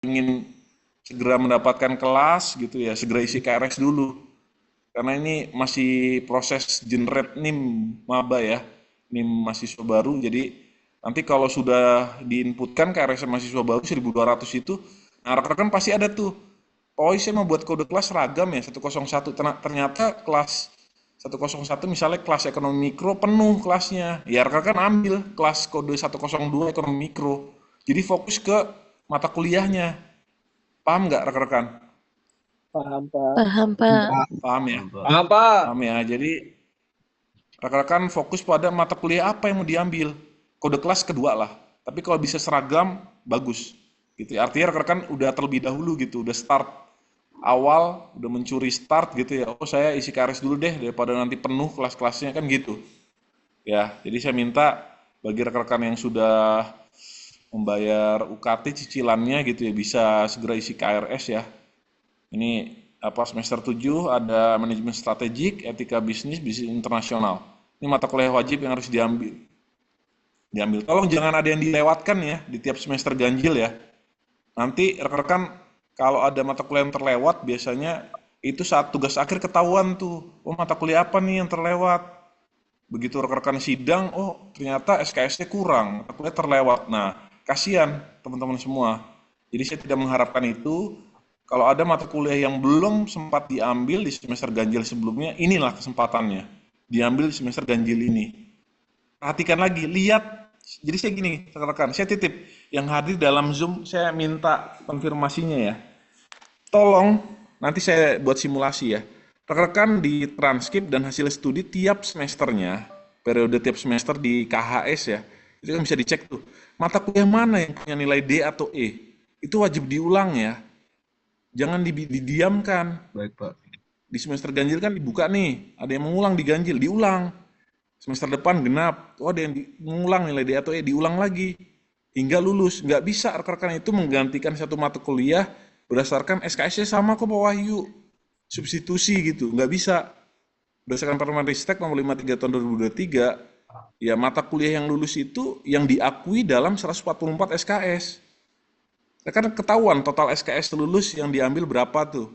ingin segera mendapatkan kelas gitu ya, segera isi KRS dulu. Karena ini masih proses generate NIM maba ya, NIM mahasiswa baru. Jadi nanti kalau sudah diinputkan KRS mahasiswa baru 1.200 itu, nah rekan-rekan pasti ada tuh. Oh, saya mau buat kode kelas seragam ya 101. Ternyata kelas 101 misalnya kelas ekonomi mikro penuh kelasnya. Ya rekan-rekan ambil kelas kode 102 ekonomi mikro. Jadi fokus ke mata kuliahnya. Paham nggak rekan-rekan? Paham, Pak. Paham, Pak. Paham ya? Paham, Pak. Paham ya. Jadi rekan-rekan fokus pada mata kuliah apa yang mau diambil. Kode kelas kedua lah. Tapi kalau bisa seragam, bagus. Gitu ya. Artinya rekan-rekan udah terlebih dahulu gitu, udah start awal, udah mencuri start gitu ya. Oh saya isi KRS dulu deh daripada nanti penuh kelas-kelasnya kan gitu. Ya, jadi saya minta bagi rekan-rekan yang sudah membayar UKT cicilannya gitu ya bisa segera isi KRS ya. Ini apa semester 7 ada manajemen strategik, etika bisnis, bisnis internasional. Ini mata kuliah wajib yang harus diambil. Tolong jangan ada yang dilewatkan ya di tiap semester ganjil ya. Nanti rekan-rekan kalau ada mata kuliah yang terlewat biasanya itu saat tugas akhir ketahuan tuh. Oh mata kuliah apa nih yang terlewat? Begitu rekan-rekan sidang, oh ternyata SKS-nya kurang, mata kuliah terlewat. Nah, kasihan teman-teman semua. Jadi saya tidak mengharapkan itu. Kalau ada mata kuliah yang belum sempat diambil di semester ganjil sebelumnya, inilah kesempatannya. Diambil di semester ganjil ini. Perhatikan lagi, lihat. Jadi saya gini, rekan-rekan, saya titip yang hadir dalam Zoom, saya minta konfirmasinya ya. Tolong, nanti saya buat simulasi ya. Rekan-rekan di transkrip dan hasil studi tiap semesternya, periode tiap semester di KHS ya, itu kan bisa dicek tuh. Mata kuliah mana yang punya nilai D atau E? Itu wajib diulang ya. Jangan didiamkan. Baik, Pak. Di semester ganjil kan dibuka nih, ada yang mengulang di ganjil, diulang. Semester depan genap, oh ada yang mengulang nilai D atau E, diulang lagi. Hingga lulus. Nggak bisa rekan-rekan itu menggantikan satu mata kuliah berdasarkan SKS-nya sama kok Pak Wahyu. Substitusi gitu, nggak bisa. Berdasarkan Permen Ristek nomor 53 tahun 2023, ya mata kuliah yang lulus itu yang diakui dalam 144 SKS. Ya kan ketahuan total SKS lulus yang diambil berapa tuh.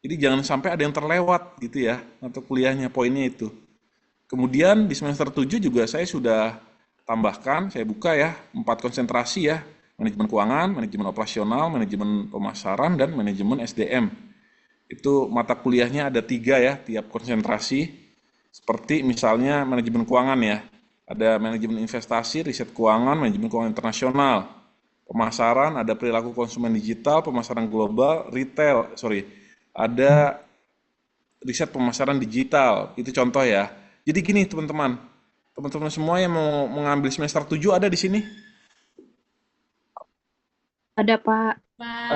Jadi jangan sampai ada yang terlewat gitu ya mata kuliahnya, poinnya itu. Kemudian di semester 7 juga saya sudah tambahkan, saya buka ya, 4 konsentrasi ya. Manajemen keuangan, manajemen operasional, manajemen pemasaran, dan manajemen SDM. Itu mata kuliahnya ada 3 ya, tiap konsentrasi. Seperti misalnya manajemen keuangan ya. Ada manajemen investasi, riset keuangan, manajemen keuangan internasional. Pemasaran, ada perilaku konsumen digital, pemasaran global, retail, ada riset pemasaran digital, itu contoh ya. Jadi gini teman-teman semua yang mau mengambil semester 7 ada di sini? Ada, Pak.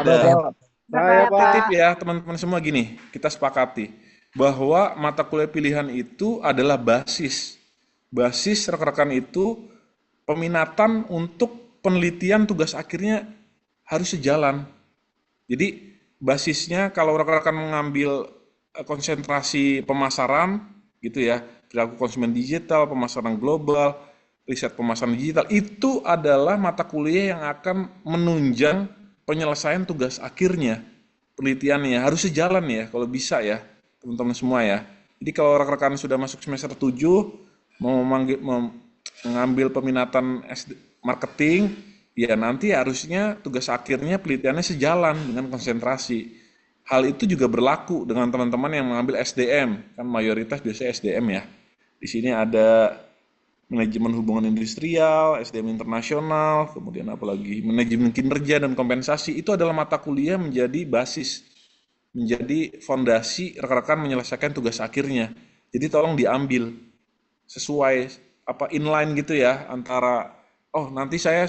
Ada, Pak. Saya, Pak. Titip ya teman-teman semua gini, kita sepakati bahwa mata kuliah pilihan itu adalah basis. Basis rekan-rekan itu peminatan untuk penelitian tugas akhirnya harus sejalan. Jadi basisnya kalau rekan-rekan mengambil konsentrasi pemasaran gitu ya, perilaku konsumen digital, pemasaran global, riset pemasaran digital, itu adalah mata kuliah yang akan menunjang penyelesaian tugas akhirnya, penelitiannya harus sejalan ya kalau bisa ya teman-teman semua ya. Jadi kalau rekan-rekan sudah masuk semester 7 mau mengambil peminatan marketing, ya nanti harusnya tugas akhirnya penelitiannya sejalan dengan konsentrasi. Hal itu juga berlaku dengan teman-teman yang mengambil SDM, kan mayoritas biasanya SDM ya. Di sini ada manajemen hubungan industrial, SDM internasional, kemudian apalagi manajemen kinerja dan kompensasi, itu adalah mata kuliah menjadi basis, menjadi fondasi rekan-rekan menyelesaikan tugas akhirnya. Jadi tolong diambil sesuai inline gitu ya antara nanti saya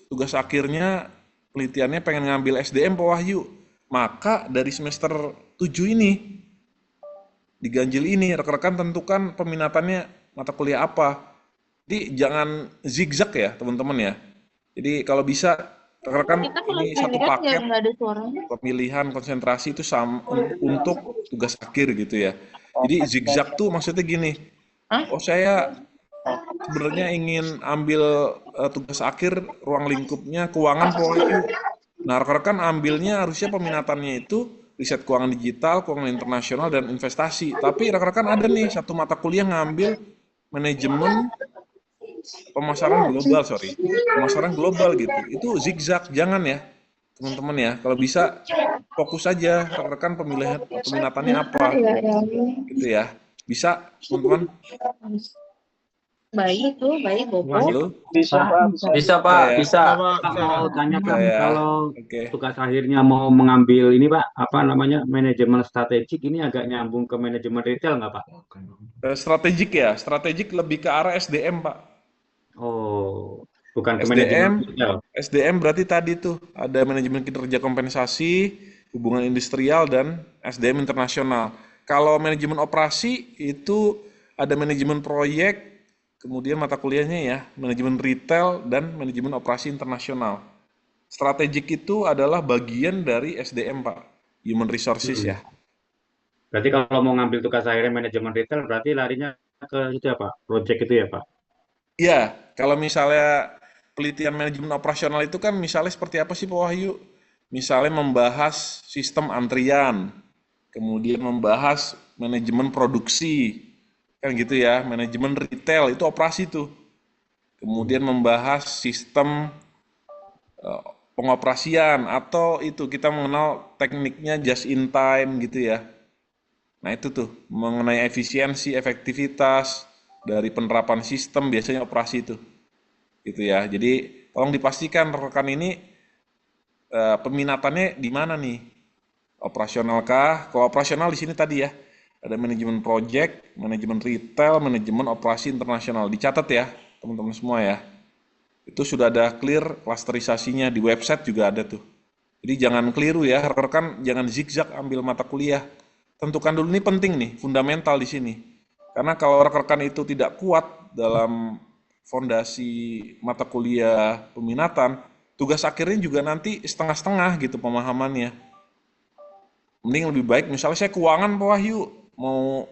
tugas akhirnya penelitiannya pengen ngambil SDM Pak Wahyu, maka dari semester 7 ini di ganjil ini rekan-rekan tentukan peminatannya mata kuliah apa. Jadi jangan zigzag ya teman-teman ya. Jadi kalau bisa rekan-rekan ini satu paket pemilihan konsentrasi itu untuk tugas akhir gitu ya. Jadi zigzag tuh maksudnya gini, saya sebenarnya ingin ambil tugas akhir ruang lingkupnya keuangan Pak Wahyu. Nah, rekan-rekan ambilnya harusnya peminatannya itu riset keuangan digital, keuangan internasional, dan investasi. Tapi rekan-rekan ada nih satu mata kuliah ngambil manajemen pemasaran global, pemasaran global gitu. Itu zigzag, jangan ya, teman-teman ya. Kalau bisa fokus aja rekan-rekan pemilihan peminatannya apa, gitu ya. Bisa, teman-teman? Baik tuh, baik Bobo. Halo? Bisa, Pak, Pak. Bisa. bisa Bisa Pak, ya? bisa. Pak, Pak bisa. mau tanya Bisa Pak, ya? kalau Oke. tugas akhirnya mau mengambil ini Pak, apa namanya, manajemen strategik, ini agak nyambung ke manajemen retail nggak Pak? Strategik ya, strategik lebih ke arah SDM, Pak. Oh, bukan ke manajemen SDM, retail. SDM berarti tadi tuh ada manajemen kinerja kompensasi, hubungan industrial, dan SDM internasional. Kalau manajemen operasi itu ada manajemen proyek, kemudian mata kuliahnya ya, manajemen retail dan manajemen operasi internasional. Strategik itu adalah bagian dari SDM, Pak, Human Resources Hmm. ya. Berarti kalau mau ngambil tugas akhirnya manajemen retail, berarti larinya ke itu ya Pak, project itu ya Pak? Iya, kalau misalnya pelitian manajemen operasional itu kan misalnya seperti apa sih Pak Wahyu? Misalnya membahas sistem antrian, kemudian membahas manajemen produksi, kan gitu ya, manajemen retail itu operasi tuh. Kemudian membahas sistem eh, pengoperasian atau itu kita mengenal tekniknya just in time gitu ya. Nah itu tuh mengenai efisiensi, efektivitas dari penerapan sistem biasanya operasi itu. Gitu ya. Jadi tolong dipastikan rekan ini peminatannya di mana nih? Operasional kah? Kalau operasional di sini tadi ya, ada manajemen project, manajemen retail, manajemen operasi internasional. Dicatat ya, teman-teman semua ya. Itu sudah ada clear klasterisasinya di website juga ada tuh. Jadi jangan keliru ya, rekan jangan zigzag ambil mata kuliah. Tentukan dulu ini penting nih, fundamental di sini. Karena kalau rekan-rekan itu tidak kuat dalam fondasi mata kuliah peminatan, tugas akhirnya juga nanti setengah-setengah gitu pemahamannya. Mending lebih baik misalnya saya keuangan Pak Wahyu, mau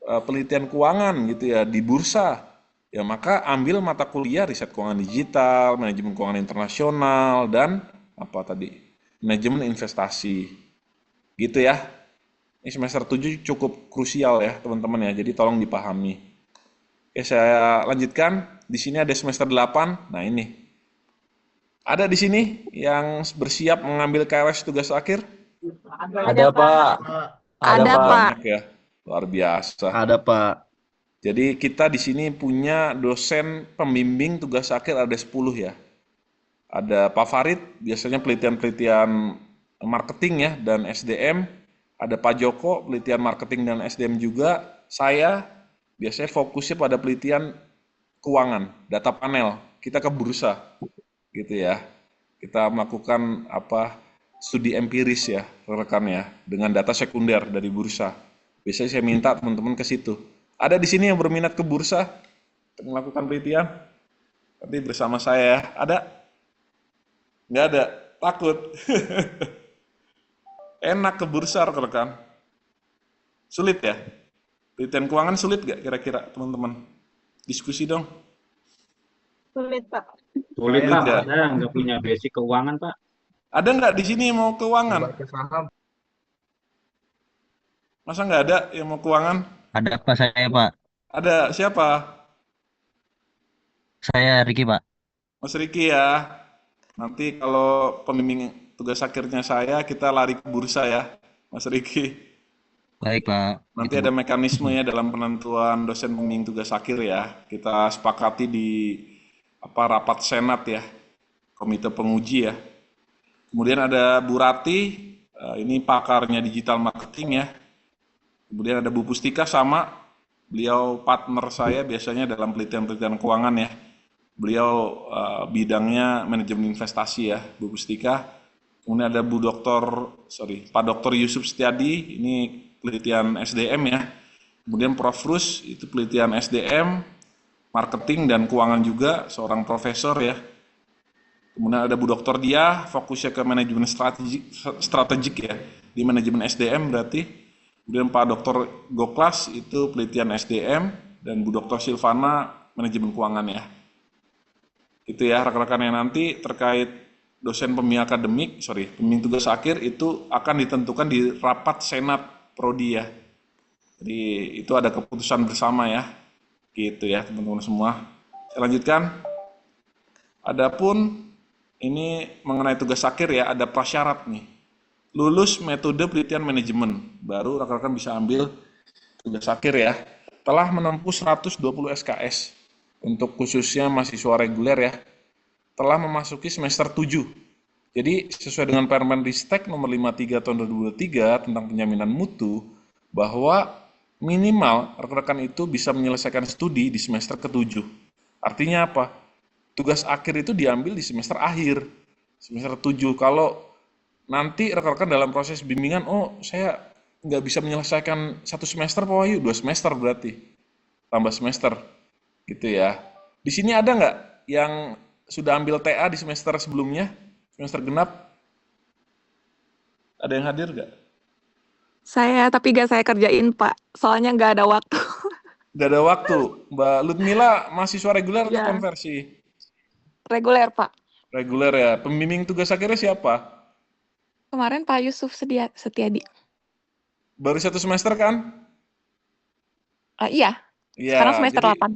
penelitian keuangan gitu ya di bursa. Ya maka ambil mata kuliah riset keuangan digital, manajemen keuangan internasional, dan apa tadi? Manajemen investasi. Gitu ya. Ini semester 7 cukup krusial ya teman-teman ya, jadi tolong dipahami. Oke, saya lanjutkan. Di sini ada semester 8. Nah, ini. Ada di sini yang bersiap mengambil KRS tugas akhir? Ada, Pak. Ada, Pak. Banyak ya. Luar biasa. Ada, Pak. Jadi kita di sini punya dosen pembimbing tugas akhir ada 10 ya. Ada Pak Farid, biasanya penelitian-penelitian marketing ya dan SDM. Ada Pak Joko, penelitian marketing dan SDM juga. Saya biasanya fokusnya pada penelitian keuangan, data panel. Kita ke bursa, gitu ya. Kita melakukan studi empiris ya, rekan ya, dengan data sekunder dari bursa. Biasanya saya minta teman-teman ke situ. Ada di sini yang berminat ke bursa untuk melakukan penelitian? Nanti bersama saya ya. Ada? Nggak ada? Takut? Enak ke bursa rekan-rekan. Sulit ya? Penelitian keuangan sulit nggak kira-kira teman-teman? Diskusi dong. Sulit, Pak. Sulit Sulit Pak, ya? saya nggak punya basic keuangan Pak. Ada nggak di sini yang mau keuangan? Masa nggak ada yang mau keuangan? Ada apa saya Pak? Ada siapa? Saya Riki Pak. Mas Riki ya. Nanti kalau pembimbing tugas akhirnya saya, kita lari ke bursa ya, Mas Riki. Baik Pak. Nanti Itu ada mekanisme ya dalam penentuan dosen pembimbing tugas akhir ya. Kita sepakati di rapat senat ya, komite penguji ya. Kemudian ada Bu Rati, ini pakarnya digital marketing ya. Kemudian ada Bu Pustika sama, beliau partner saya biasanya dalam penelitian-penelitian keuangan ya. Beliau bidangnya manajemen investasi ya, Bu Pustika. Kemudian ada Pak Dr. Yusuf Setiadi, ini penelitian SDM ya. Kemudian Prof. Rus, itu penelitian SDM, marketing dan keuangan juga, seorang profesor ya. Kemudian ada Bu Dr. Dia, fokusnya ke manajemen strategik ya, di manajemen SDM berarti. Kemudian Pak Dr. Goklas, itu penelitian SDM, dan Bu Dr. Silvana, manajemen keuangan ya. Itu ya rekan-rekan yang nanti terkait dosen pembimbing tugas akhir itu akan ditentukan di rapat Senat Prodi ya. Jadi itu ada keputusan bersama ya. Gitu ya teman-teman semua. Saya lanjutkan. Adapun ini mengenai tugas akhir ya, ada prasyarat nih. Lulus metode penelitian manajemen, baru rekan-rekan bisa ambil tugas akhir ya. Telah menempuh 120 SKS untuk khususnya mahasiswa reguler ya. Telah memasuki semester 7. Jadi sesuai dengan Permendikbud nomor 53 tahun 2023 tentang penjaminan mutu, bahwa minimal rekan-rekan itu bisa menyelesaikan studi di semester ke-7. Artinya apa? Tugas akhir itu diambil di semester akhir, semester 7. Kalau nanti rekan-rekan dalam proses bimbingan, oh saya nggak bisa menyelesaikan 1 semester, Pak Wahyu, 2 semester berarti, tambah semester, gitu ya. Di sini ada nggak yang sudah ambil TA di semester sebelumnya, semester genap? Ada yang hadir nggak? Saya, tapi gak saya kerjain, Pak. Soalnya nggak ada waktu. Nggak ada waktu. Mbak Ludmila mahasiswa reguler atau Ya. konversi? Reguler, Pak. Reguler ya. Pembimbing tugas akhirnya siapa? Kemarin Pak Yusuf Setiadi. Baru 1 semester kan? Iya, Iya, sekarang semester jadi 8.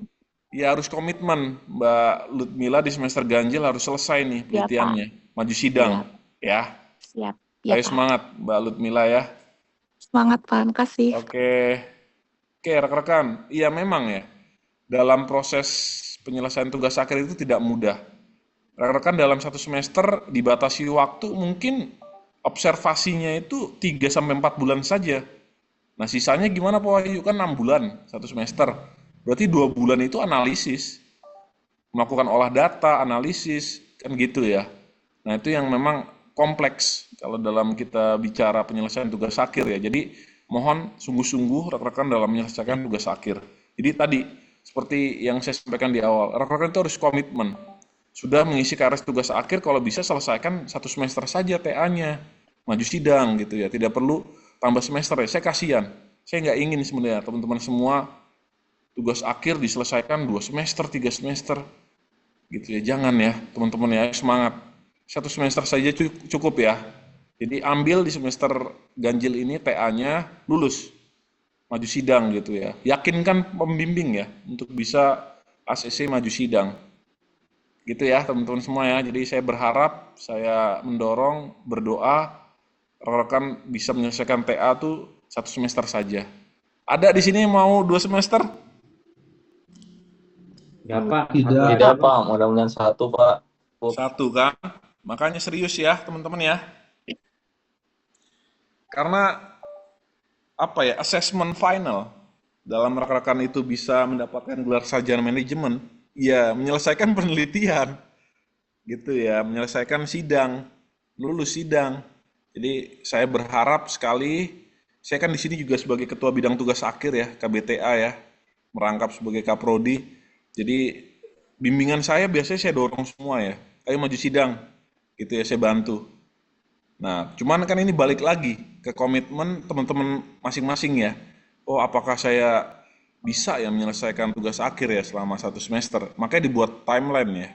ya harus komitmen. Mbak Ludmila di semester ganjil harus selesai nih Iya, Pak. penelitiannya. Maju sidang, ya. Siap. Iya, Ayo Pak. semangat Mbak Ludmila ya. Semangat, Pak. Makasih. Oke. Oke, rekan-rekan. Iya memang ya. Dalam proses penyelesaian tugas akhir itu tidak mudah. Rekan-rekan dalam 1 semester dibatasi waktu, mungkin observasinya itu 3-4 bulan saja. Nah sisanya gimana Pak Wahyu? Kan 6 bulan 1 semester. Berarti 2 bulan itu analisis. Melakukan olah data, analisis, kan gitu ya. Nah itu yang memang kompleks kalau dalam kita bicara penyelesaian tugas akhir ya. Jadi mohon sungguh-sungguh rekan-rekan dalam menyelesaikan tugas akhir. Jadi tadi seperti yang saya sampaikan di awal, rekan-rekan itu harus komitmen. Sudah mengisi KRS tugas akhir, kalau bisa selesaikan 1 semester saja TA-nya, maju sidang gitu ya, tidak perlu tambah semester ya. Saya kasihan, saya nggak ingin sebenarnya teman-teman semua tugas akhir diselesaikan 2 semester, 3 semester gitu ya. Jangan ya teman-teman ya, semangat. 1 semester saja cukup ya. Jadi ambil di semester ganjil ini TA-nya, lulus, maju sidang gitu ya. Yakinkan pembimbing ya untuk bisa ACC maju sidang. Gitu ya teman-teman semua ya. Jadi saya berharap, saya mendorong, berdoa rekan-rekan bisa menyelesaikan TA tuh 1 semester saja. Ada di sini mau 2 semester? Ya Pak, Tidak. Tidak, Pak. Mudah-mudahan 1, Pak. 1 kan? Makanya serius ya teman-teman ya. Karena apa ya, assessment final dalam rekan-rekan itu bisa mendapatkan gelar sarjana manajemen, ya menyelesaikan penelitian gitu ya, menyelesaikan sidang, lulus sidang. Jadi saya berharap sekali, saya kan di sini juga sebagai ketua bidang tugas akhir ya, KBTA ya, merangkap sebagai Kaprodi. Jadi bimbingan saya biasanya saya dorong semua ya, ayo maju sidang, gitu ya, saya bantu. Nah, cuman kan ini balik lagi ke komitmen teman-teman masing-masing ya. Oh, apakah saya bisa ya menyelesaikan tugas akhir ya selama 1 semester? Makanya dibuat timeline ya,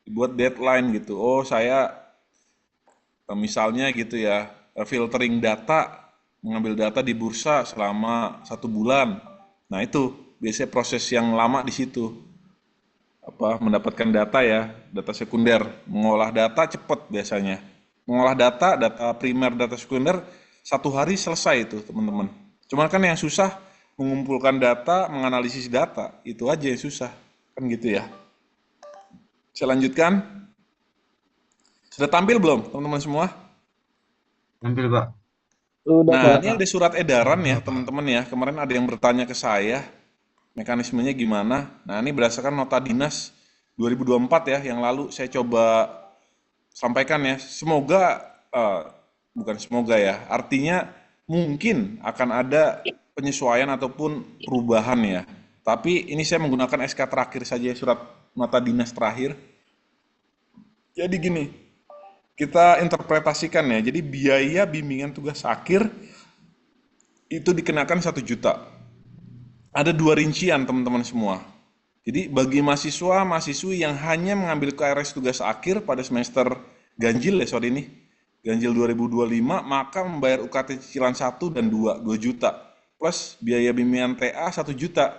dibuat deadline gitu. Oh, saya misalnya gitu ya, filtering data, mengambil data di bursa selama 1 bulan. Nah, itu biasanya proses yang lama di situ. Mendapatkan data ya, data sekunder, mengolah data cepat biasanya. Mengolah data primer, data sekunder, 1 hari selesai itu teman-teman. Cuma kan yang susah mengumpulkan data, menganalisis data, itu aja yang susah, kan gitu ya. Saya lanjutkan. Sudah tampil belum teman-teman semua? tampil Pak. Udah, Nah, Pak. ini ada surat edaran ya teman-teman ya. Kemarin ada yang bertanya ke saya, mekanismenya gimana. Nah, ini berdasarkan nota dinas 2024 ya, yang lalu saya coba sampaikan ya. Semoga, bukan semoga ya, artinya mungkin akan ada penyesuaian ataupun perubahan ya. Tapi ini saya menggunakan SK terakhir saja, surat nota dinas terakhir. Jadi gini, kita interpretasikan ya, jadi biaya bimbingan tugas akhir itu dikenakan 1 juta. Ada 2 rincian teman-teman semua. Jadi bagi mahasiswa-mahasiswi yang hanya mengambil KRS tugas akhir pada semester ganjil ya sorry ini, ganjil 2025, maka membayar UKT cicilan 1 dan 2 juta. Plus biaya bimbingan TA 1 juta.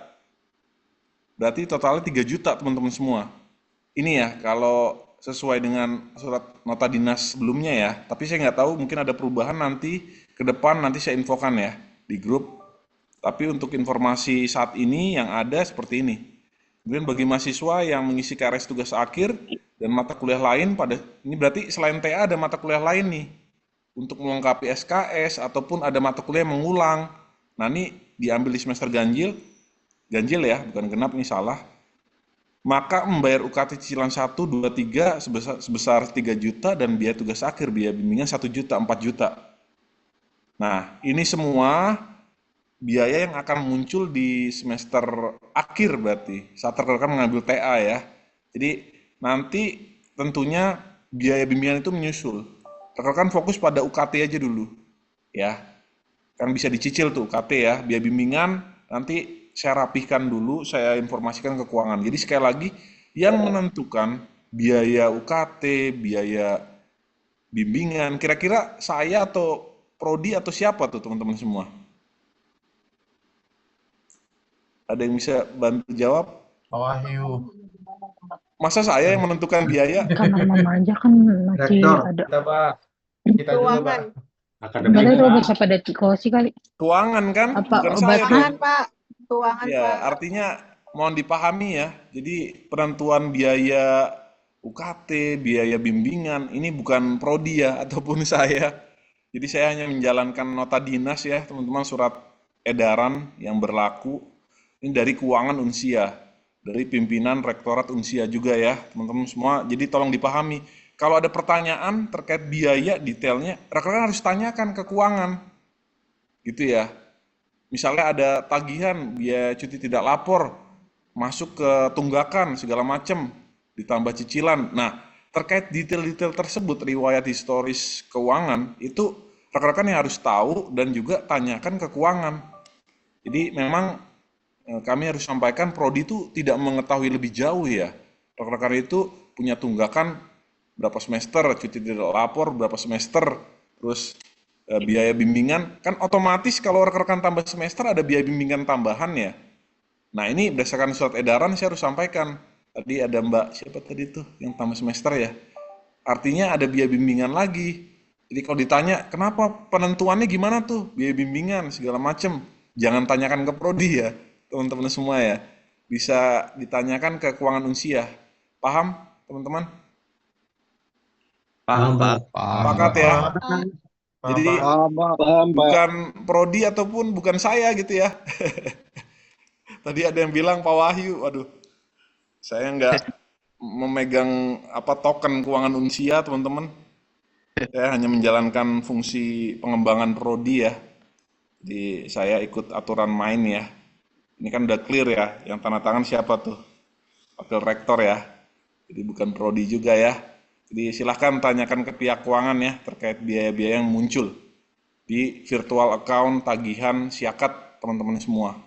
Berarti totalnya 3 juta teman-teman semua. Ini ya kalau sesuai dengan surat nota dinas sebelumnya ya. Tapi saya nggak tahu mungkin ada perubahan nanti ke depan nanti saya infokan ya di grup. Tapi untuk informasi saat ini yang ada seperti ini. Kemudian bagi mahasiswa yang mengisi KRS tugas akhir dan mata kuliah lain pada ini berarti selain TA ada mata kuliah lain nih untuk melengkapi SKS ataupun ada mata kuliah yang mengulang. Nah ini diambil di semester ganjil ya, bukan genap ini salah. Maka membayar UKT cicilan 1, 2, 3 sebesar 3 juta dan biaya tugas akhir, biaya bimbingan 1 juta, 4 juta. Nah, ini semua biaya yang akan muncul di semester akhir berarti saat rekan mengambil TA ya. Jadi nanti tentunya biaya bimbingan itu menyusul. Rekan fokus pada UKT aja dulu ya. Kan bisa dicicil tuh UKT ya, biaya bimbingan nanti saya rapihkan dulu, saya informasikan ke keuangan. Jadi sekali lagi yang menentukan biaya UKT, biaya bimbingan, kira-kira saya atau prodi atau siapa tuh teman-teman semua? Ada yang bisa bantu jawab? Wahyu. Masa saya yang menentukan biaya? Karena Mama aja kan masih Rektor. ada. Kita Pak. Kita juga Pak. Keuangan. Akademik Sebenarnya itu Pak. bisa pada sih kali. Keuangan kan? Apa Bukan saya obat tuh. Keuangan, Pak. Keuangan, Ya, Pak. artinya mohon dipahami ya. Jadi penentuan biaya UKT, biaya bimbingan, ini bukan prodi ya ataupun saya. Jadi saya hanya menjalankan nota dinas ya, teman-teman, surat edaran yang berlaku. Ini dari keuangan Unsia, dari pimpinan Rektorat Unsia juga ya, teman-teman semua. Jadi tolong dipahami. Kalau ada pertanyaan terkait biaya detailnya, rekan-rekan harus tanyakan ke keuangan. Gitu ya. Misalnya ada tagihan biaya cuti tidak lapor, masuk ke tunggakan segala macam, ditambah cicilan. Nah, terkait detail-detail tersebut, riwayat historis keuangan, itu rekan-rekan yang harus tahu dan juga tanyakan ke keuangan. Jadi memang kami harus sampaikan prodi itu tidak mengetahui lebih jauh ya. Rekan-rekan itu punya tunggakan berapa semester, cuti tidak lapor berapa semester, terus biaya bimbingan, kan otomatis kalau rekan-rekan tambah semester ada biaya bimbingan tambahan ya. Nah ini berdasarkan surat edaran saya harus sampaikan. Tadi ada Mbak, siapa tadi tuh yang tambah semester ya. Artinya ada biaya bimbingan lagi. Jadi kalau ditanya, kenapa penentuannya gimana tuh, biaya bimbingan segala macem, jangan tanyakan ke prodi ya, teman-teman semua ya. Bisa ditanyakan ke keuangan Unsia. Paham teman-teman? Paham, Pak. Sepakat ya? Jadi Paham, Pak. bukan prodi ataupun bukan saya gitu ya. Tadi ada yang bilang Pak Wahyu, waduh, saya nggak memegang token keuangan Unsia teman-teman. Saya hanya menjalankan fungsi pengembangan prodi ya. Jadi saya ikut aturan main ya. Ini kan udah clear ya, yang tanda tangan siapa tuh? Wakil rektor ya. Jadi bukan prodi juga ya. Jadi silahkan tanyakan ke pihak keuangan ya terkait biaya-biaya yang muncul di virtual account, tagihan, siakat teman-teman semua.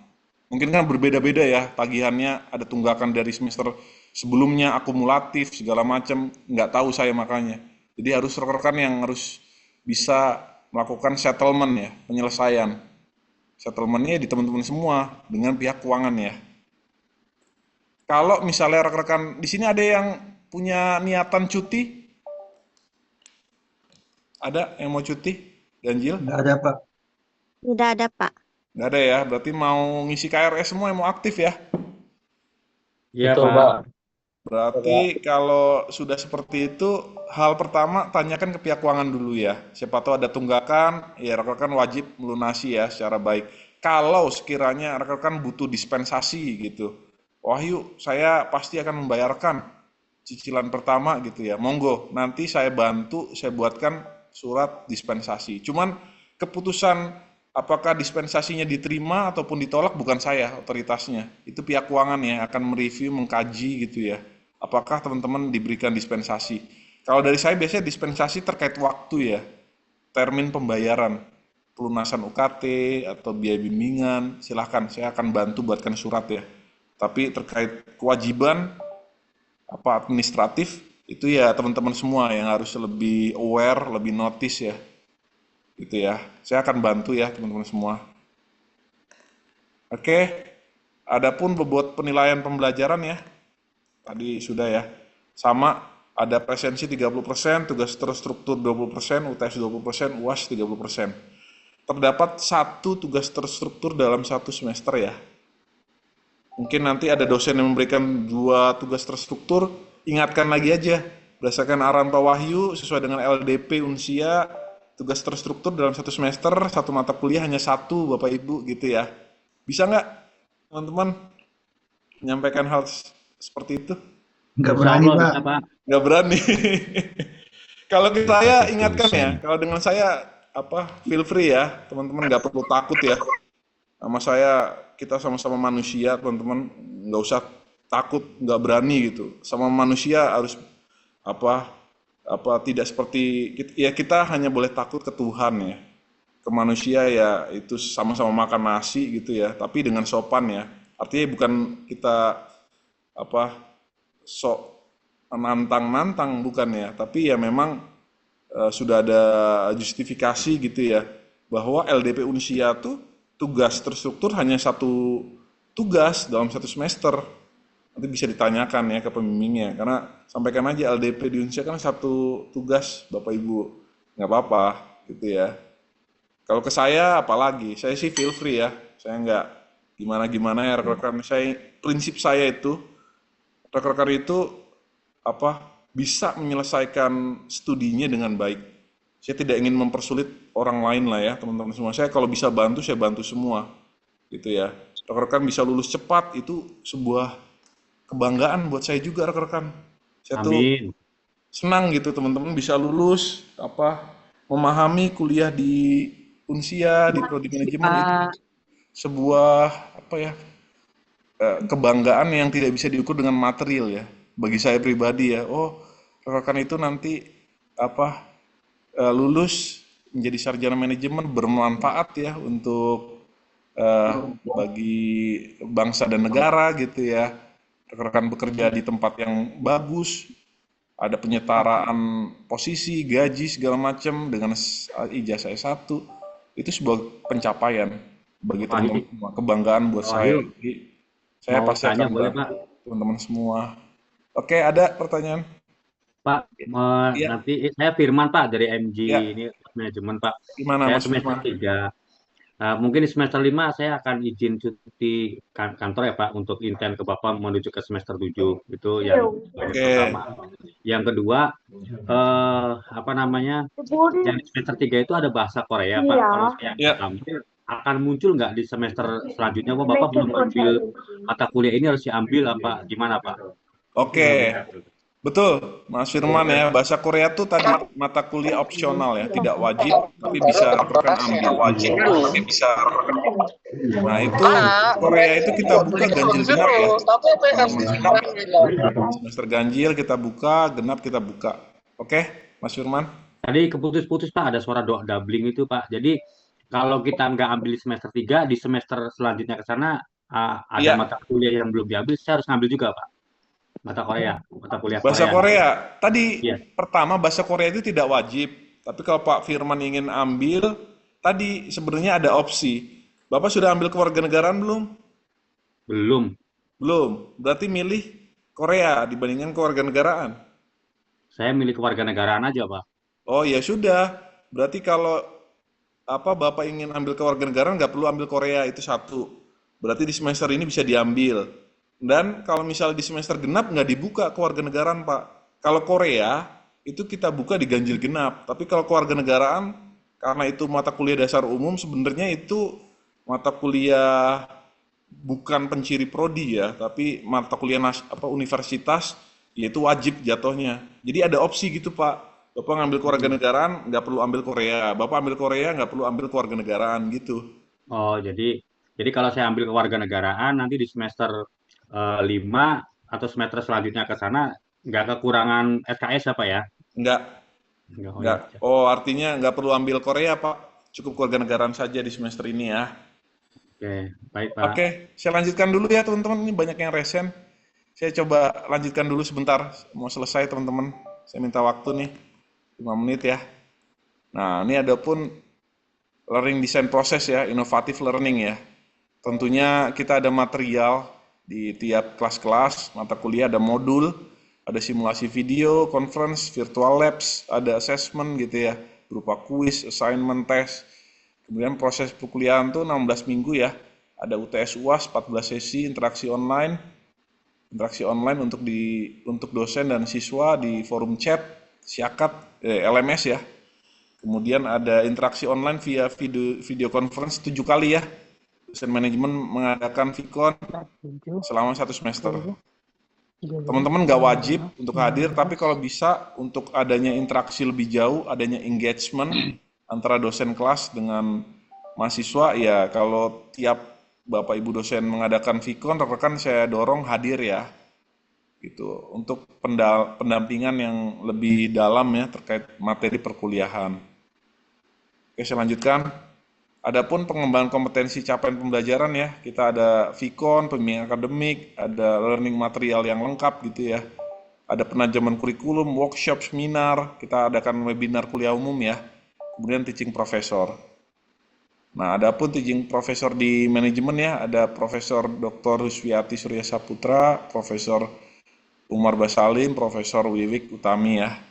Mungkin kan berbeda-beda ya tagihannya, ada tunggakan dari semester sebelumnya, akumulatif, segala macam, nggak tahu saya makanya. Jadi harus rekan-rekan yang harus bisa melakukan settlement ya, penyelesaian. Settlementnya di teman-teman semua dengan pihak keuangan ya. Kalau misalnya rekan-rekan di sini ada yang punya niatan cuti? Ada yang mau cuti? Ganjil? Nggak ada Pak. Tidak ada, Pak. Nggak ada ya, berarti mau ngisi KRS semua yang mau aktif ya? Iya Betul, Pak. Pak. Berarti kalau sudah seperti itu, hal pertama tanyakan ke pihak keuangan dulu ya. Siapa tahu ada tunggakan, ya rekan-rekan wajib melunasi ya secara baik. Kalau sekiranya rekan-rekan butuh dispensasi gitu, Wahyu, saya pasti akan membayarkan cicilan pertama gitu ya. Monggo, nanti saya bantu, saya buatkan surat dispensasi. Cuman keputusan apakah dispensasinya diterima ataupun ditolak bukan saya otoritasnya. Itu pihak keuangan yang akan mereview, mengkaji gitu ya. Apakah teman-teman diberikan dispensasi. Kalau dari saya biasanya dispensasi terkait waktu ya. Termin pembayaran, pelunasan UKT atau biaya bimbingan, silahkan saya akan bantu buatkan surat ya. Tapi terkait kewajiban administratif Itu ya teman-teman semua yang harus lebih aware, lebih notice ya. Gitu ya. Saya akan bantu ya teman-teman semua. Oke, adapun bobot penilaian pembelajaran ya. Tadi sudah ya. Sama, ada presensi 30%, tugas terstruktur 20%, UTS 20%, UAS 30%. Terdapat satu tugas terstruktur dalam satu semester ya. Mungkin nanti ada dosen yang memberikan 2 tugas terstruktur, ingatkan lagi aja. Berdasarkan arahan Pak Wahyu, sesuai dengan LDP Unsia, tugas terstruktur dalam satu semester, satu mata kuliah hanya 1, Bapak Ibu gitu ya. Bisa nggak teman-teman menyampaikan hal seperti itu? Nggak Insya berani, Allah Pak. bisa, Pak. Nggak berani. Kalau ke saya ingatkan ya, kalau dengan saya feel free ya, teman-teman nggak perlu takut ya. Sama saya kita sama-sama manusia, teman-teman nggak usah takut, nggak berani gitu. Sama manusia harus tidak seperti ya, kita hanya boleh takut ke Tuhan ya. Ke manusia ya itu sama-sama makan nasi gitu ya, tapi dengan sopan ya. Artinya bukan kita sok nantang-nantang, bukan ya, tapi ya memang sudah ada justifikasi gitu ya, bahwa LDP Unsia tuh tugas terstruktur hanya 1 tugas dalam 1 semester. Nanti bisa ditanyakan ya ke pembimbingnya, karena sampaikan aja LDP di Unsia kan 1 tugas, Bapak Ibu, nggak apa-apa gitu ya. Kalau ke saya apalagi, saya sih feel free ya, saya nggak gimana-gimana ya rekan-rekan. Prinsip saya itu, rekan-rekan itu bisa menyelesaikan studinya dengan baik. Saya tidak ingin mempersulit orang lain lah ya, teman-teman semua. Saya kalau bisa bantu, saya bantu semua, gitu ya. Rekan-rekan bisa lulus cepat, itu sebuah kebanggaan buat saya juga, rekan-rekan. Saya tuh Amin. senang gitu teman-teman bisa lulus, memahami kuliah di Unsia, di Prodi Manajemen itu sebuah kebanggaan yang tidak bisa diukur dengan material ya. Bagi saya pribadi ya, rekan-rekan itu nanti lulus menjadi sarjana manajemen bermanfaat ya untuk bagi bangsa dan negara gitu ya. Rekan-rekan bekerja di tempat yang bagus, ada penyetaraan posisi, gaji segala macam dengan ijazah S1, itu sebuah pencapaian bagi teman-teman semua, kebanggaan buat saya. Jadi, saya Mau pasti tanya akan boleh, bantu Pak? teman-teman semua. Oke, ada pertanyaan? Pak, Iya. nanti saya Firman, Pak, dari MG Ya, ini manajemen, Pak. gimana Saya Mas semester Firman? 3. Mungkin di semester 5 saya akan izin cuti kantor ya, Pak, untuk intern ke Bapak menuju ke semester 7. Itu yang Oke, pertama. Yang kedua, yang di semester 3 itu ada bahasa Korea, Pak. Kalau saya ya, ambil, akan muncul nggak di semester selanjutnya? Wah, Bapak belum ambil mata kuliah ini, harus diambil apa gimana, Pak? oke. Betul, Mas Firman ya. Bahasa Korea tuh tadi mata kuliah opsional ya, tidak wajib, tapi bisa rekan ambil. Nah, itu Korea itu kita buka ganjil genap ya. Semester ganjil kita buka, genap kita buka. Oke, Mas Firman? Tadi keputus-putus, Pak, ada suara doubling itu, Pak. Jadi kalau kita nggak ambil di semester 3, di semester selanjutnya ke sana ada Iya, mata kuliah yang belum diambil, saya harus ngambil juga, Pak. Mata kuliah bahasa Korea. Korea. Tadi Iya, pertama bahasa Korea itu tidak wajib. Tapi kalau Pak Firman ingin ambil, tadi sebenarnya ada opsi. Bapak sudah ambil kewarganegaraan belum? belum. Belum. Berarti milih Korea dibandingkan kewarganegaraan. Saya milih kewarganegaraan aja, Pak. Oh ya sudah. Berarti kalau Bapak ingin ambil kewarganegaraan nggak perlu ambil Korea, itu 1. Berarti di semester ini bisa diambil. Dan kalau misalnya di semester genap nggak dibuka kewarganegaraan, Pak. Kalau Korea itu kita buka di ganjil genap. Tapi kalau kewarganegaraan karena itu mata kuliah dasar umum, sebenarnya itu mata kuliah bukan penciri prodi ya, tapi mata kuliah universitas, yaitu wajib jatuhnya. Jadi ada opsi gitu, Pak. Bapak ngambil kewarganegaraan nggak perlu ambil Korea. Bapak ambil Korea nggak perlu ambil kewarganegaraan gitu. Oh, jadi kalau saya ambil kewarganegaraan nanti di semester 5 atau semester selanjutnya ke sana nggak kekurangan SKS apa ya? Nggak, Nggak, oh ya. nggak. Oh, artinya nggak perlu ambil Korea, Pak. Cukup kewarganegaraan saja di semester ini ya. Oke, baik, Pak. Oke, saya lanjutkan dulu ya teman-teman. Ini banyak yang resen. Saya coba lanjutkan dulu sebentar. Mau selesai teman-teman. Saya minta waktu nih 5 menit ya. Nah, ini ada pun learning design process ya, innovative learning ya. Tentunya kita ada material di tiap kelas-kelas, mata kuliah ada modul, ada simulasi video, conference, virtual labs, ada assessment gitu ya, berupa quiz, assignment, tes. Kemudian proses perkuliahan tuh 16 minggu ya. Ada UTS UAS 14 sesi, interaksi online untuk dosen dan siswa di forum chat, Syakat, LMS ya. Kemudian ada interaksi online via video conference 7 kali ya. Dosen manajemen mengadakan VCon selama 1 semester. Teman-teman nggak wajib untuk hadir, tapi kalau bisa untuk adanya interaksi lebih jauh, adanya engagement antara dosen kelas dengan mahasiswa, ya kalau tiap Bapak Ibu dosen mengadakan VCon, rekan-rekan saya dorong hadir ya, gitu, untuk pendampingan yang lebih dalam ya terkait materi perkuliahan. Oke, saya lanjutkan. Adapun pengembangan kompetensi capaian pembelajaran ya, kita ada VCon, pembimbingan akademik, ada learning material yang lengkap gitu ya, ada penajaman kurikulum, workshop, seminar, kita adakan webinar kuliah umum ya, kemudian teaching profesor. Nah, ada pun teaching profesor di manajemen ya, ada Profesor Dr. Ruswiati Surya Saputra, Profesor Umar Basalim, Profesor Wiwik Utami ya.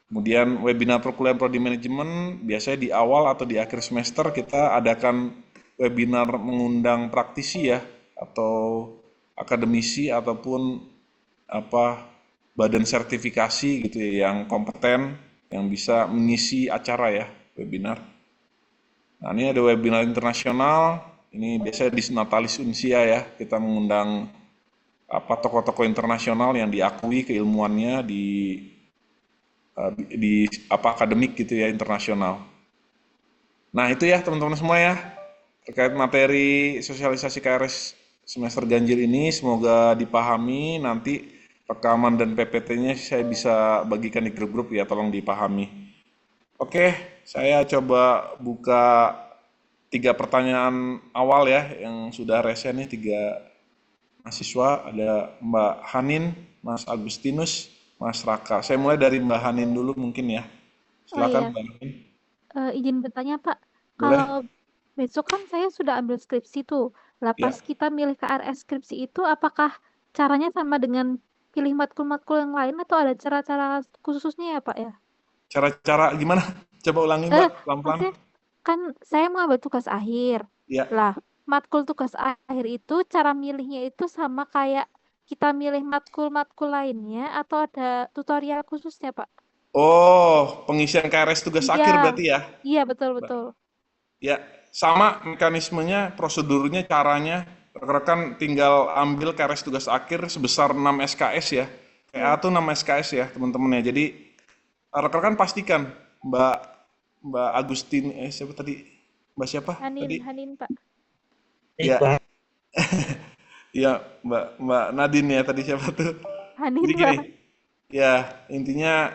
Kemudian webinar perkuliahan prodi manajemen, biasanya di awal atau di akhir semester kita adakan webinar mengundang praktisi ya, atau akademisi ataupun badan sertifikasi gitu ya, yang kompeten, yang bisa mengisi acara ya, webinar. Nah, ini ada webinar internasional, ini biasanya di Natalis Unsia ya, kita mengundang tokoh-tokoh internasional yang diakui keilmuannya di akademik gitu ya, internasional. Nah, itu ya teman-teman semua ya, terkait materi sosialisasi KRS semester ganjil ini, semoga dipahami. Nanti rekaman dan PPT-nya saya bisa bagikan di grup-grup ya, tolong dipahami. Oke, saya coba buka 3 pertanyaan awal ya, yang sudah resen nih, 3 mahasiswa, ada Mbak Hanin, Mas Agustinus, Mas Raka. Saya mulai dari Mbak Hanin dulu mungkin ya. Silakan Mbak Hanin. Izin bertanya Pak, Boleh. kalau besok kan saya sudah ambil skripsi tuh, Ya. pas kita milih KRS skripsi itu apakah caranya sama dengan pilih matkul-matkul yang lain atau ada cara-cara khususnya ya Pak ya? Cara-cara gimana? Coba ulangi Mbak, pelan-pelan. Maksudnya kan saya mau ambil tugas akhir. Ya. Lah, matkul tugas akhir itu cara milihnya itu sama kayak kita milih matkul-matkul lainnya atau ada tutorial khususnya Pak? Oh, pengisian KRS tugas akhir berarti ya? Iya, betul-betul. Ya, sama mekanismenya, prosedurnya, caranya. Rekan-rekan tinggal ambil KRS tugas akhir sebesar 6 SKS ya. PA itu 6 SKS ya teman-teman ya. Jadi rekan-rekan pastikan Mbak Agustin, siapa tadi? Mbak siapa? Hanin Pak. Ya. Ya, Mbak Nadine ya tadi, siapa tuh? Hanin Jadi gini, Pak. ya intinya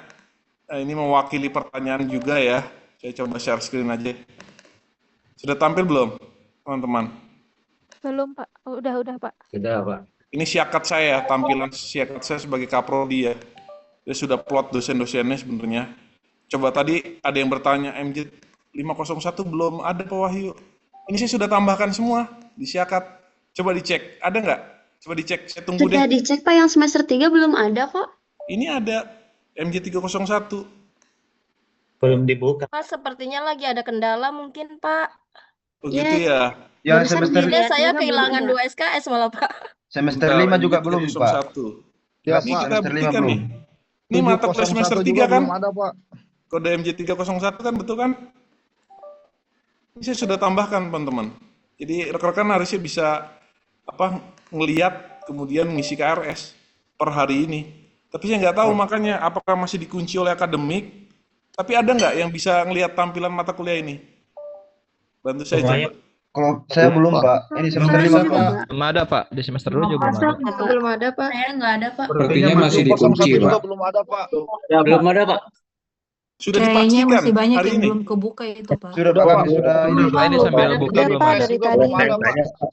ini mewakili pertanyaan juga ya. Saya coba share screen aja. Sudah tampil belum, teman-teman? Belum Pak. Oh, udah Pak. Sudah Pak. Ini syakat saya, tampilan syakat saya sebagai kaprodi ya. Dia sudah plot dosen-dosennya sebenarnya. Coba tadi ada yang bertanya, MJ 501 belum ada Pak Wahyu. Ini saya sudah tambahkan semua di syakat. Coba dicek, ada nggak? Coba dicek, saya tunggu deh. Sudah dicek Pak, yang semester 3 belum ada kok. Ini ada MJ 301. Belum dibuka. Pak, sepertinya lagi ada kendala mungkin Pak. Oh gitu ya? Yang semester Ini saya kehilangan 2 SKS malah Pak. semester 5 juga belum Pak. Ya, ini kita buktikan nih. Ini mata kuliah semester 3 kan? Belum ada Pak. Kode MJ 301 kan, betul kan? Ini saya sudah tambahkan teman-teman. Jadi rekan-rekan harusnya bisa ngelihat kemudian ngisi KRS per hari ini. Tapi saya nggak tahu makanya apakah masih dikunci oleh akademik. Tapi ada nggak yang bisa ngelihat tampilan mata kuliah ini? Bantu saya coba. Kalau saya belum Pak. Ini semester 5 Pak. Belum ada Pak. Di semester 2 juga belum ada. Belum ada Pak. Saya nggak ada Pak. Sepertinya masih dikunci Pak. Belum ada Pak. Ya, belum ada Pak. Sudah Kayaknya dipastikan masih banyak hari yang ini. belum kebuka itu, Pak. Sudah Pak, sudah ini. Ini sambil buka Udah, belum Pak, ya? dari tadi.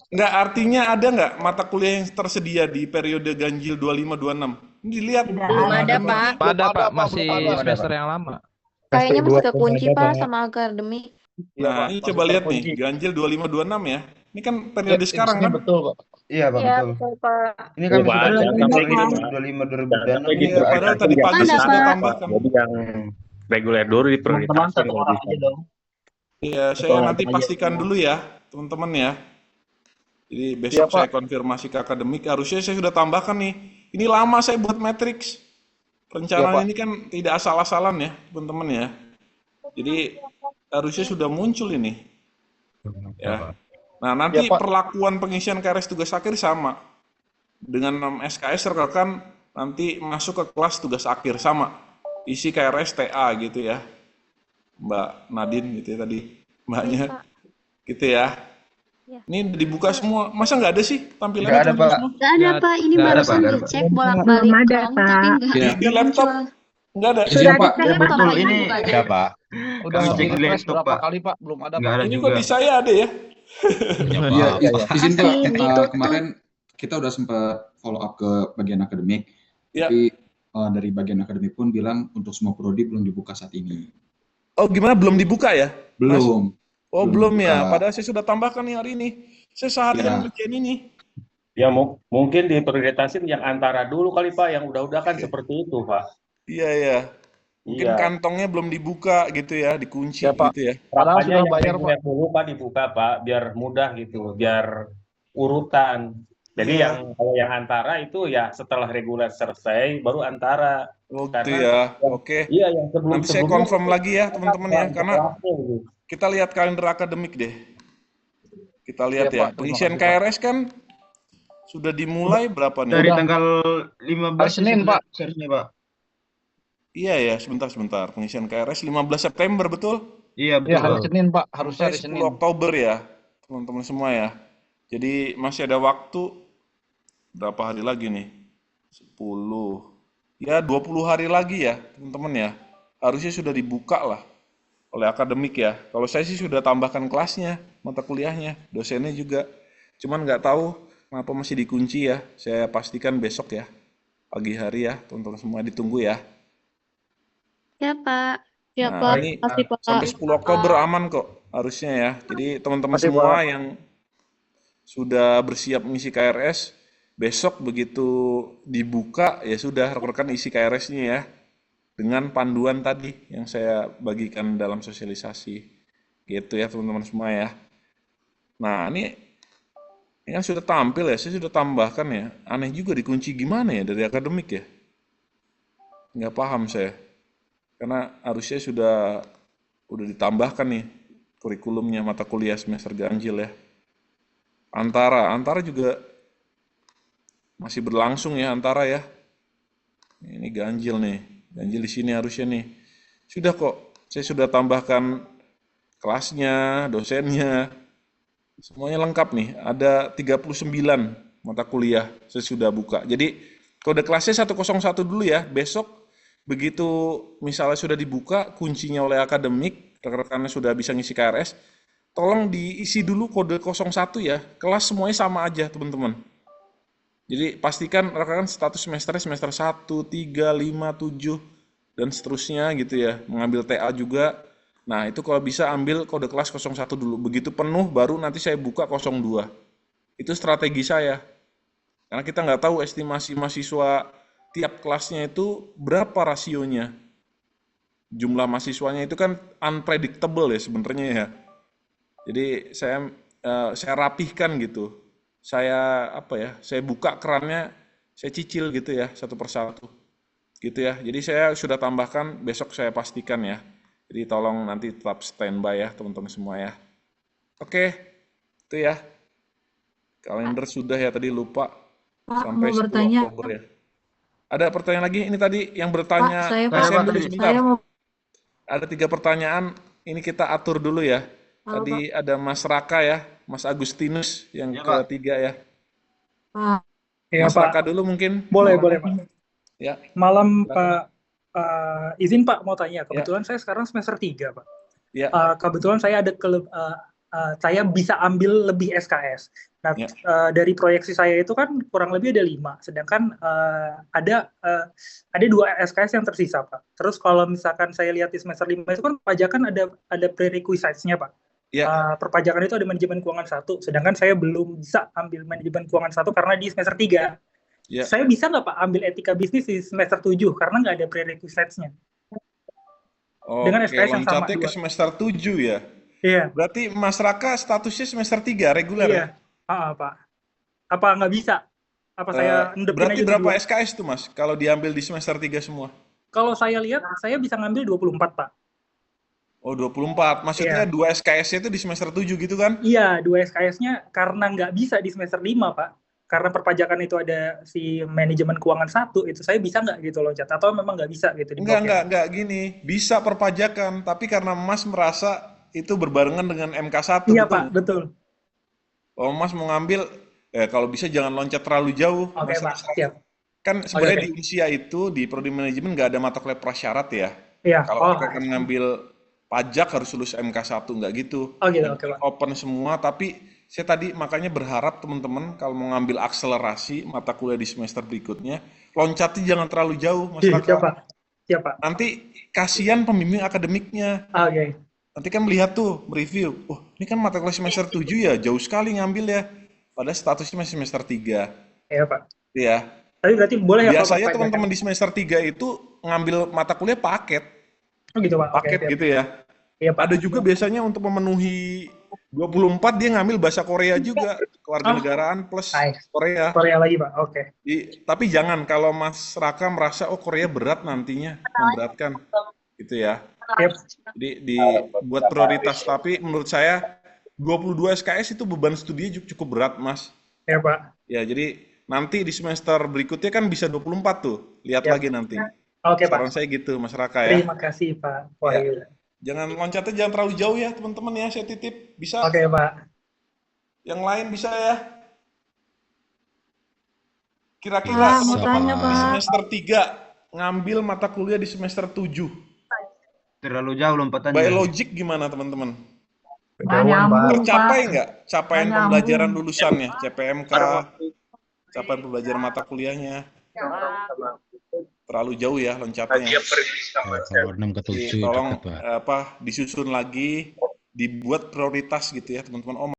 Nggak, artinya ada nggak mata kuliah yang tersedia di periode ganjil 25-26? Ini dilihat. Belum ada, Pak. Ada Pak, masih semester yang lama. Kayaknya masih kekunci, Pak, sama akademik. Nah, ini coba lihat nih, ganjil 25-26 ya. Ini kan periode sekarang kan? Betul, Pak. Iya Pak, Iya, betul. betul, Pak. Ini kan Pak, sudah data begitu, Pak. 25 Data 2026. gitu. Iya, padahal tadi pagi Ada, saya sudah Pak. tambahkan. Jadi yang reguler dulu Teman-teman diprioritaskan satu kalau orang bisa. aja dong. Iya, saya nanti pastikan dulu ya, teman-teman ya. Jadi besok Iya, Pak. saya konfirmasi ke akademik, harusnya saya sudah tambahkan nih. Ini lama saya buat matriks. Perencanaan Iya, Pak. ini kan tidak asal-asalan ya, teman-teman ya. Jadi harusnya sudah muncul ini. Ya. Nah, nanti Iya, Pak. perlakuan pengisian KRS tugas akhir sama. Dengan 6 SKS rekan nanti masuk ke kelas tugas akhir sama. Isi KRS TA gitu ya. Mbak Nadine gitu ya tadi. Mbaknya. Pak. Gitu ya. Ya. Ini udah dibuka semua. Masa nggak ada sih tampilannya? Nggak ada, teman-teman Pak. semua? Nggak ada, Pak. Ini Nggak ada, barusan Pak. dicek bolak-balik Belum ada, Chrome, tapi Pak. nggak Di laptop muncul. nggak ada. Sudah Pak. dicek, Ya Pak. betul ini. Ada Pak. Udah Kami cek refresh di laptop, berapa Pak. kali, Pak? Belum ada, Nggak Pak. ada Ini juga. kok di saya ada ya? Iya, Izin Pak, Masih ditutup. kemarin kita udah sempat follow up ke bagian akademik, Ya. tapi dari bagian akademik pun bilang untuk semua prodi belum dibuka saat ini. Oh gimana, belum dibuka ya? Mas? Belum. Oh Belum belum ya, dibuka. padahal saya sudah tambahkan nih hari ini. Saya seharian Ya. ngerjain ini. Ya mungkin diprioritasin yang antara dulu kali Pak, yang udah-udah kan seperti itu Pak. Iya ya. Mungkin Iya. kantongnya belum dibuka gitu ya, dikunci Ya, Pak. gitu ya. Padahal Makanya sudah yang bayar, Pak. reguler dulu Pak dibuka Pak, biar mudah gitu, biar urutan. Jadi Iya. kalau yang antara itu ya setelah reguler selesai baru antara. Oh gitu Karena ya. Oke. iya yang Nanti saya sebelum-sebelumnya confirm lagi ya teman-teman ya, karena kelasnya gitu. kita lihat kalender akademik deh. Kita lihat Iya, ya. Pak. Terima Pengisian kasih, Pak. KRS kan sudah dimulai berapa nih? Dari Udah. tanggal 15 Hari Senin, Pak. seharusnya, Pak. Iya ya, sebentar. Pengisian KRS 15 September betul? Iya, betul. Ya, hari Pak. Senin, Pak. Harusnya Sampai hari 10 Senin. Oktober ya, teman-teman semua ya. Jadi masih ada waktu berapa hari lagi nih? 10. Ya, 20 hari lagi ya, teman-teman ya. Harusnya sudah dibuka lah oleh akademik ya. Kalau saya sih sudah tambahkan kelasnya, mata kuliahnya, dosennya juga. Cuman nggak tahu kenapa masih dikunci ya. Saya pastikan besok ya, pagi hari ya, teman-teman semua ditunggu ya. Ya, Pak. Ya, Nah, Pak. ini Pasti, Pak. sampai 10 Oktober aman kok harusnya ya. Jadi teman-teman Makasih, semua Pak. yang sudah bersiap mengisi KRS, besok begitu dibuka ya sudah rekan-rekan isi KRS-nya ya. Dengan panduan tadi yang saya bagikan dalam sosialisasi. Gitu ya teman-teman semua ya. Nah, ini kan sudah tampil ya, saya sudah tambahkan ya. Aneh juga dikunci gimana ya dari akademik ya. Nggak paham saya. Karena harusnya udah ditambahkan nih kurikulumnya mata kuliah semester ganjil ya. Antara juga masih berlangsung ya antara ya. Ini ganjil nih. Ganjil di sini harusnya nih. Sudah kok, saya sudah tambahkan kelasnya, dosennya. Semuanya lengkap nih. Ada 39 mata kuliah saya sudah buka. Jadi kode kelasnya 101 dulu ya. Besok begitu misalnya sudah dibuka kuncinya oleh akademik, rekan-rekannya sudah bisa ngisi KRS, tolong diisi dulu kode 01 ya. Kelas semuanya sama aja, teman-teman. Jadi pastikan rekan-rekan status semesternya semester 1, 3, 5, 7 dan seterusnya gitu ya. Mengambil TA juga. Nah, itu kalau bisa ambil kode kelas 01 dulu. Begitu penuh baru nanti saya buka 02. Itu strategi saya. Karena kita nggak tahu estimasi mahasiswa tiap kelasnya itu berapa rasionya. Jumlah mahasiswanya itu kan unpredictable ya sebenarnya ya. Jadi saya rapihkan gitu. Saya buka kerannya, saya cicil gitu ya satu persatu. Gitu ya. Jadi saya sudah tambahkan, besok saya pastikan ya. Jadi tolong nanti tetap standby ya teman-teman semua ya. Oke, itu ya. Kalender sudah ya tadi lupa. Pak, Sampai mau 10 bertanya. Oktober ya. Ada pertanyaan lagi? Ini tadi yang bertanya. Pak, saya, Pak. Pasien dulu sebentar. Saya mau. Ada 3 pertanyaan. Ini kita atur dulu ya. Halo, Tadi ada Mas Raka ya, Mas Agustinus yang Ya, Pak. ketiga ya. Pak. Iya, Mas Pak. Raka dulu mungkin. Boleh, Pak. Ya. Malam, Pak. Izin Pak mau tanya, Ya, kebetulan saya sekarang semester 3 Pak. ya, Kebetulan saya ada saya bisa ambil lebih SKS. Nah, ya. dari proyeksi saya itu kan kurang lebih ada 5, sedangkan ada 2 SKS yang tersisa Pak. Terus kalau misalkan saya lihat di semester 5 itu kan pajakan ada prerequisites-nya Pak. Ya, Perpajakan itu ada manajemen keuangan 1, sedangkan saya belum bisa ambil manajemen keuangan 1 karena di semester 3. ya. Saya bisa nggak Pak ambil etika bisnis di semester 7 karena nggak ada prerequisites-nya dengan Oke, SKS yang sama loncatnya ke 2. semester 7 ya. Iya, Berarti Mas Raka statusnya semester 3 reguler ya? iya, Pak. Apa nggak bisa? Apa saya endepin Berarti aja di berapa 2? SKS tuh Mas kalau diambil di semester 3 semua? Kalau saya lihat, saya bisa ngambil 24 Pak. Oh, 24. Maksudnya Iya, 2 SKS itu di semester 7 gitu kan? iya 2 SKS-nya karena nggak bisa di semester 5 Pak. Karena perpajakan itu ada si manajemen keuangan 1, itu saya bisa nggak gitu loncat? Atau memang nggak bisa gitu diblokir? Enggak gini. Bisa perpajakan, tapi karena Mas merasa itu berbarengan dengan MK1, Iya Pak, betul? betul. Oh, Mas mau ngambil, kalau bisa jangan loncat terlalu jauh, Oke Mas Pak, Raka. siap. Kan Oke, sebenarnya oke. di usia itu, di prodi manajemen nggak ada mata kuliah prasyarat ya. Iya, Kalau kita akan ngambil pajak harus lulus MK1, nggak gitu. oh gitu, Yang oke Pak. open semua, tapi saya tadi makanya berharap teman-teman kalau mau ngambil akselerasi mata kuliah di semester berikutnya, loncatnya jangan terlalu jauh, Mas Siap Raka. Pak, siap Pak. Nanti kasihan pembimbing akademiknya. Oke, Nanti kan melihat tuh, mereview, oh ini kan mata kuliah semester 7 ya, jauh sekali ngambil ya. Padahal statusnya masih semester 3. iya Pak. Ya. Tapi berarti boleh ya Pak Biasanya perpajakan? teman-teman di semester 3 itu ngambil mata kuliah paket. Oh gitu Pak, oke Paket siap. gitu ya. Iya Pak. Ada juga biasanya untuk memenuhi 24 dia ngambil bahasa Korea juga, kewarganegaraan plus Nice. Korea. Korea lagi Pak, oke. Tapi jangan kalau Mas Raka merasa oh Korea berat nantinya, memberatkan gitu ya. Yep. Jadi dibuat prioritas, tapi menurut saya 22 SKS itu beban studinya cukup berat, Mas. Ya Pak. Ya, jadi nanti di semester berikutnya kan bisa 24 tuh. Lihat Yap. lagi nanti. Oke Pak. Saran saya gitu, Mas Raka ya. Terima kasih Pak Wahyu. Jangan loncatnya jangan terlalu jauh ya, teman-teman ya. Saya titip bisa. Oke Pak. Yang lain bisa ya. Kira-kira Pak, mau tanya, di Pak. semester 3 ngambil mata kuliah di semester 7. Terlalu jauh lompatannya. Biologic gimana, teman-teman? Nggak nyambung, Tercapai Pak. nggak capaian Nggak pembelajaran nyambung. lulusannya, CPMK, capaian pembelajaran mata kuliahnya? Terlalu jauh ya loncatnya. Kalau 6 ke 7 Jadi tolong deket, Pak. disusun lagi, dibuat prioritas gitu ya teman-teman. Oh,